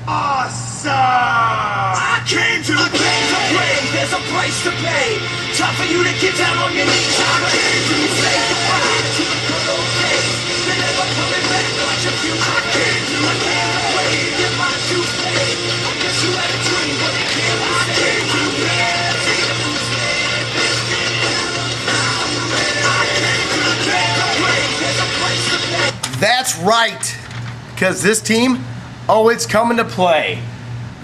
awesome! I came to play, there's a price to pay. Time for you to get down on your knees. I came to say goodbye to the good old days. You're never coming back, watch your future. I came to play, your mind to play. I guess you had a dream, but it can't be saved. I came to play. That's right, because this team, oh, it's coming to play.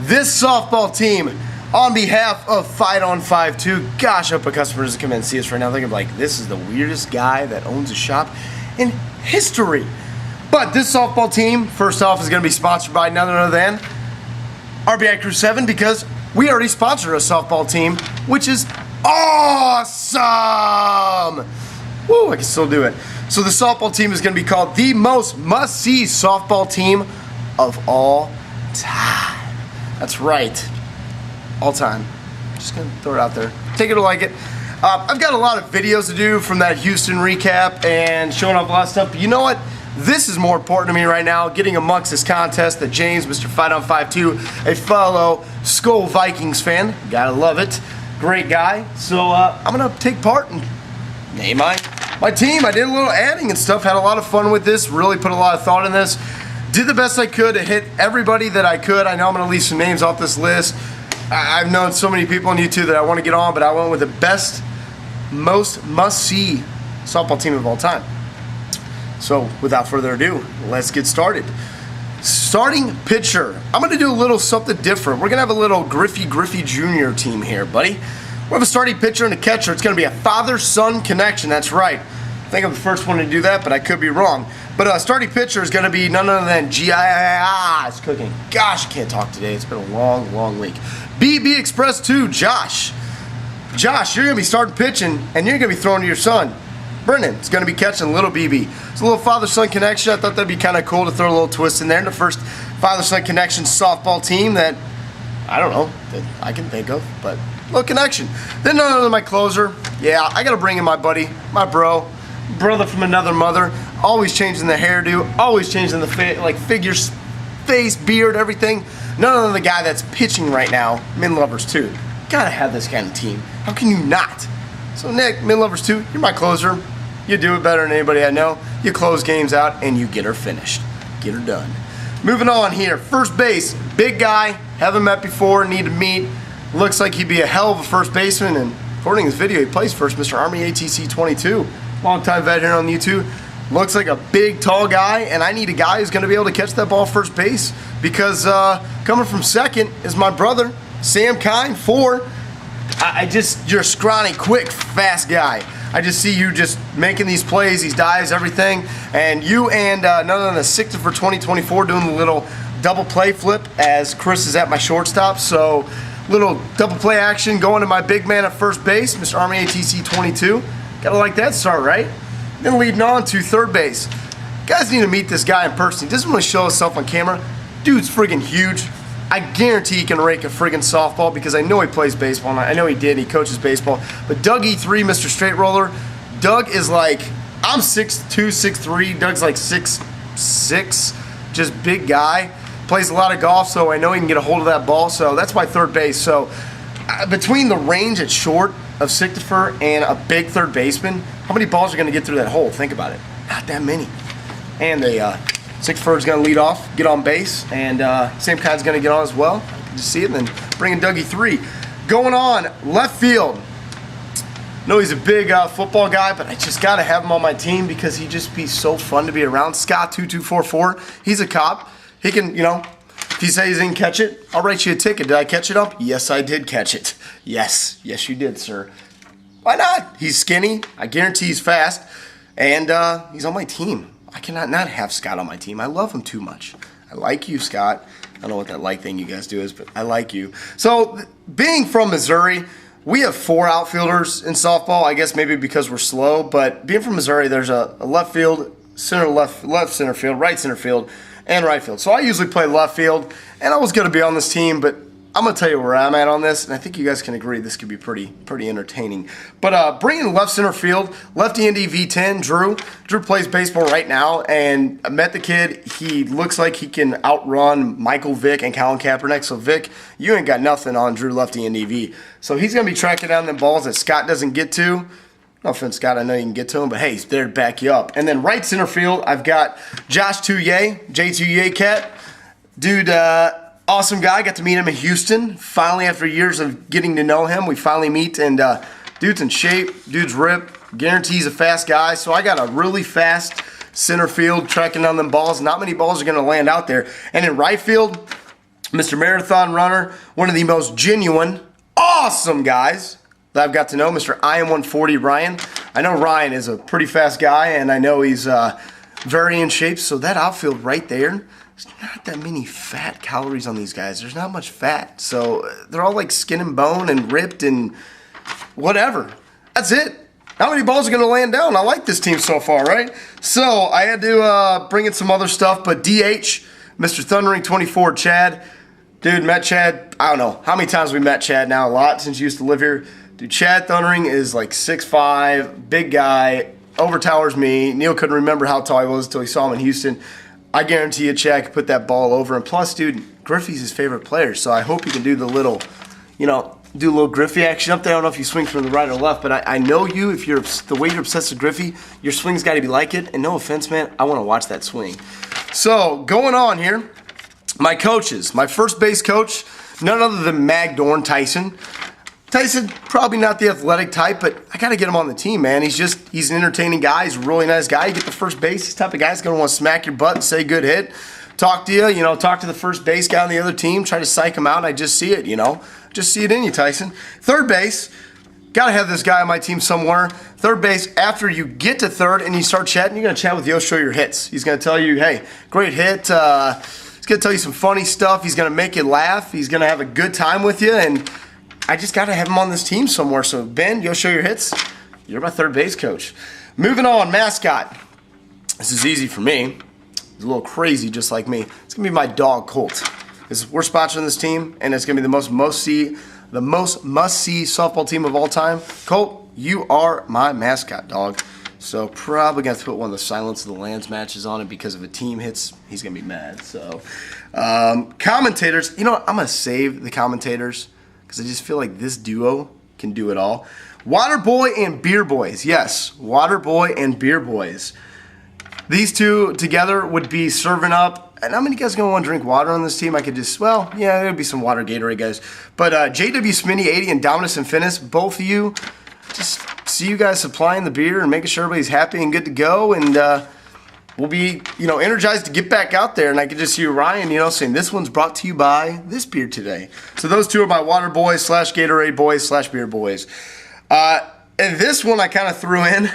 This softball team, on behalf of Fighton52, gosh, I hope a customer doesn't come in and see us right now thinking like, this is the weirdest guy that owns a shop in history. But this softball team, first off, is going to be sponsored by none other than RBI Crew 7, because we already sponsored a softball team, which is awesome. Woo, I can still do it. So the softball team is going to be called the most must-see softball team of all time. That's right. All time. Just going to throw it out there. Take it or like it. I've got a lot of videos to do from that Houston recap and showing off a lot of stuff. But you know what? This is more important to me right now, getting amongst this contest that James, Mr. Fighton52, a fellow SKOL Vikings fan, gotta love it, great guy. So I'm going to take part and name my team. I did a little adding and stuff, had a lot of fun with this, really put a lot of thought in this. Did the best I could to hit everybody that I could. I know I'm going to leave some names off this list. I've known so many people on YouTube that I want to get on, but I went with the best, most must-see softball team of all time. So without further ado, let's get started. Starting pitcher. I'm going to do a little something different. We're going to have a little Griffey Jr. team here, buddy. We have a starting pitcher and a catcher. It's going to be a father-son connection. That's right. I think I'm the first one to do that, but I could be wrong. But starting pitcher is going to be none other than It's cooking. Gosh, I can't talk today. It's been a long week. BB Express 2, Josh. Josh, you're going to be starting pitching, and you're going to be throwing to your son. Brennan is going to be catching little BB. It's a little father-son connection. I thought that'd be kind of cool to throw a little twist in there. And the first father-son connection softball team that, I don't know, that I can think of, but a little connection. Then none other than my closer. Yeah, I got to bring in my buddy, my brother from another mother. Always changing the hairdo, always changing the figures, face, beard, everything. None other than the guy that's pitching right now, Min Lovers 2. Gotta have this kind of team. How can you not? So Nick, Min Lovers 2, you're my closer. You do it better than anybody I know. You close games out and you get her finished. Get her done. Moving on here, first base, big guy, haven't met before, need to meet. Looks like he'd be a hell of a first baseman, and according to this video, he plays first, Mr. Army ATC22. Long-time vet here on YouTube. Looks like a big, tall guy, and I need a guy who's going to be able to catch that ball first base, because coming from second is my brother, Sam Kine, 4. You're a scrawny, quick, fast guy. I just see you just making these plays, these dives, everything, and you and none other than the 6th for 2024 doing the little double play flip as Chris is at my shortstop, so little double play action going to my big man at first base, Mr. Army ATC 22. Gotta like that start, right? Then leading on to third base. Guys need to meet this guy in person. He doesn't really show himself on camera. Dude's friggin' huge. I guarantee he can rake a friggin' softball because I know he plays baseball, and I know he did. He coaches baseball. But Doug E3, Mr. Straight Roller, Doug is like, I'm 6'2", 6'3". Doug's like 6'6", just big guy. Plays a lot of golf, so I know he can get a hold of that ball. So that's my third base. So between the range at short of Sichtifer and a big third baseman, how many balls are going to get through that hole? Think about it. Not that many. And Sichtifer is going to lead off, get on base, and Sam Kine's going to get on as well. You can just see it, and then bringing Dougie 3. Going on, left field. I know he's a big football guy, but I just got to have him on my team because he'd just be so fun to be around. Scott2244, he's a cop. He can, if he says he didn't catch it, I'll write you a ticket. Did I catch it up? Yes, I did catch it. Yes, you did, sir. Why not? He's skinny. I guarantee he's fast. And he's on my team. I cannot not have Scott on my team. I love him too much. I like you, Scott. I don't know what that like thing you guys do is, but I like you. So, being from Missouri, we have 4 outfielders in softball. I guess maybe because we're slow, but being from Missouri, there's a left field, left center field, right center field, and right field. So I usually play left field, and I was going to be on this team, but I'm going to tell you where I'm at on this, and I think you guys can agree this could be pretty entertaining. But bringing left center field, lefty Indy V10, Drew. Drew plays baseball right now, and I met the kid. He looks like he can outrun Michael Vick and Colin Kaepernick. So, Vic, you ain't got nothing on Drew lefty Indy V. So he's going to be tracking down them balls that Scott doesn't get to. No offense, Scott, I know you can get to him, but hey, he's there to back you up. And then right center field, I've got Josh Touye, J2Ye Cat. Dude, awesome guy. Got to meet him in Houston. Finally, after years of getting to know him, we finally meet, and dude's in shape. Dude's ripped. Guarantees a fast guy. So I got a really fast center field tracking down them balls. Not many balls are going to land out there. And in right field, Mr. Marathon Runner, one of the most genuine, awesome guys that I've got to know, Mr. IM140 Ryan. I know Ryan is a pretty fast guy, and I know he's very in shape. So that outfield right there, there's not that many fat calories on these guys. There's not much fat. So they're all like skin and bone and ripped and whatever. That's it. How many balls are going to land down? I like this team so far, right? So I had to bring in some other stuff, but DH, Mr. Thundering 24, Chad. Dude, met Chad, I don't know how many times we met Chad now, a lot since you used to live here. Dude, Chad Thundering is like 6'5", big guy, overtowers me. Neil couldn't remember how tall he was until he saw him in Houston. I guarantee you Chad could put that ball over. And plus, dude, Griffey's his favorite player, so I hope he can do the little, do a little Griffey action up there. I don't know if you swing from the right or left, but I know you, if you're the way you're obsessed with Griffey, your swing's got to be like it. And no offense, man, I want to watch that swing. So, going on here, my coaches. My first base coach, none other than Mag Dorn Tyson. Tyson, probably not the athletic type, but I got to get him on the team, man. He's an entertaining guy. He's a really nice guy. You get the first base, he's the type of guy that's going to want to smack your butt and say good hit. Talk to you, talk to the first base guy on the other team, try to psych him out, and I just see it, Just see it in you, Tyson. Third base, got to have this guy on my team somewhere. Third base, after you get to third and you start chatting, you're going to chat with Yo, show your hits. He's going to tell you, hey, great hit. He's going to tell you some funny stuff. He's going to make you laugh. He's going to have a good time with you, and I just got to have him on this team somewhere. So, Ben, Yo, show your hits. You're my third base coach. Moving on, mascot. This is easy for me. He's a little crazy just like me. It's going to be my dog, Colt. We're sponsoring this team, and it's going to be the most must-see softball team of all time. Colt, you are my mascot, dog. So probably going to put one of the Silence of the Lambs matches on it because if a team hits, he's going to be mad. So commentators, I'm going to save the commentators because I just feel like this duo can do it all. Water Boy and Beer Boys. Yes, Water Boy and Beer Boys. These two together would be serving up. And how many guys are going to want to drink water on this team? I could just, there'd be some water Gatorade guys. But JW Smitty 80 and Dominus Infinis, both of you, just see you guys supplying the beer and making sure everybody's happy and good to go. And we'll be, energized to get back out there. And I could just hear Ryan, saying this one's brought to you by this beer today. So those two are my water boys / Gatorade boys / beer boys. And this one I kind of threw in.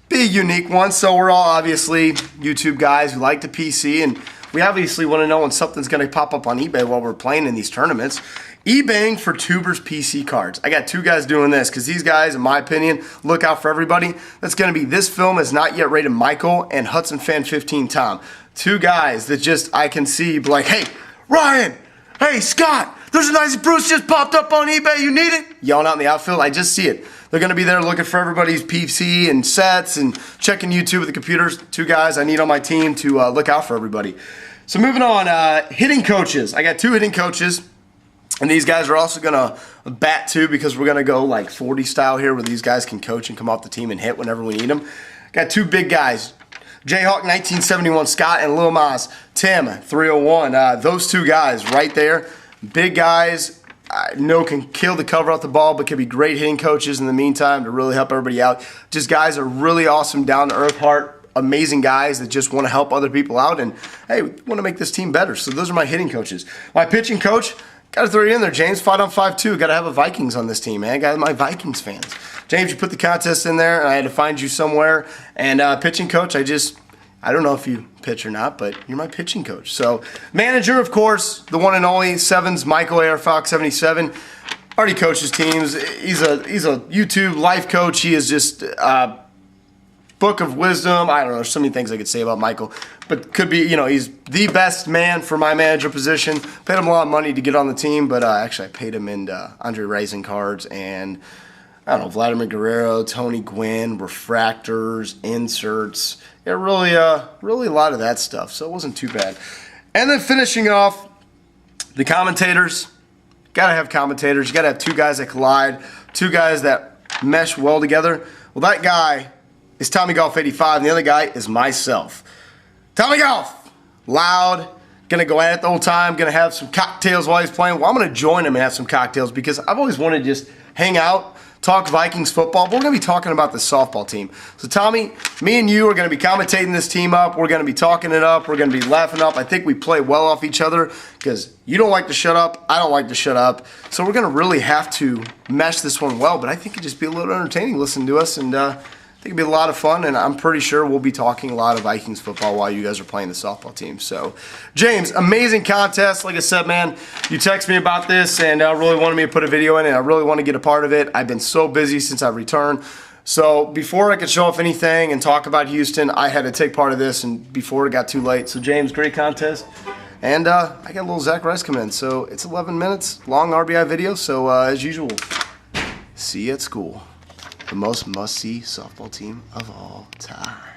Be a unique one. So we're all obviously YouTube guys who like to PC, and we obviously want to know when something's going to pop up on eBay while we're playing in these tournaments. eBaying for Tubers PC cards. I got two guys doing this because these guys, in my opinion, look out for everybody. That's going to be This Film Is Not Yet Rated Michael and Hudson Fan 15 Tom. Two guys that just I can see be like, hey, Ryan, hey, Scott, there's a nice Bruce just popped up on eBay. You need it? Yelling out in the outfield. I just see it. They're going to be there looking for everybody's PC and sets and checking YouTube with the computers. Two guys I need on my team to look out for everybody. So moving on, hitting coaches. I got two hitting coaches, and these guys are also going to bat too because we're going to go like 40 style here where these guys can coach and come off the team and hit whenever we need them. Got two big guys, Jayhawk 1971 Scott and Lil Maz Tim 301. Those two guys right there, big guys. I know can kill the cover off the ball, but can be great hitting coaches in the meantime to really help everybody out. Just guys are really awesome, down-to-earth heart, amazing guys that just want to help other people out and, hey, we want to make this team better. So those are my hitting coaches. My pitching coach, got to throw you in there, James, 5-on-5-2. Got to have a Vikings on this team, man. Got my Vikings fans. James, you put the contest in there, and I had to find you somewhere. And pitching coach, I don't know if you pitch or not, but you're my pitching coach. So, manager, of course, the one and only Sevens, Michael Air Fox 77. Already coaches teams. He's a YouTube life coach. He is just book of wisdom. I don't know. There's so many things I could say about Michael. But could be, you know, he's the best man for my manager position. Paid him a lot of money to get on the team, but actually I paid him in Andre Rison cards and, I don't know, Vladimir Guerrero, Tony Gwynn, refractors, inserts. Yeah, really a lot of that stuff. So it wasn't too bad. And then finishing off, the commentators. Got to have commentators. You got to have two guys that collide, two guys that mesh well together. Well, that guy is Tommy Golf 85, and the other guy is myself. Tommy Golf, loud, gonna go at it the whole time, gonna have some cocktails while he's playing. Well, I'm gonna join him and have some cocktails because I've always wanted to just hang out, talk Vikings football, but we're gonna be talking about the softball team. So Tommy, me and you are gonna be commentating this team up. We're gonna be talking it up. We're gonna be laughing up. I think we play well off each other because you don't like to shut up. I don't like to shut up. So we're gonna really have to mesh this one well, but I think it'd just be a little entertaining listening to us, and I think it'd be a lot of fun, and I'm pretty sure we'll be talking a lot of Vikings football while you guys are playing the softball team. So, James, amazing contest. Like I said, man, you text me about this and really wanted me to put a video in, and I really want to get a part of it. I've been so busy since I returned. So before I could show off anything and talk about Houston, I had to take part of this, and before it got too late. So, James, great contest. And I got a little Zach Rice come in. So it's 11 minutes, long RBI video. So as usual, see you at school. The most must-see softball team of all time.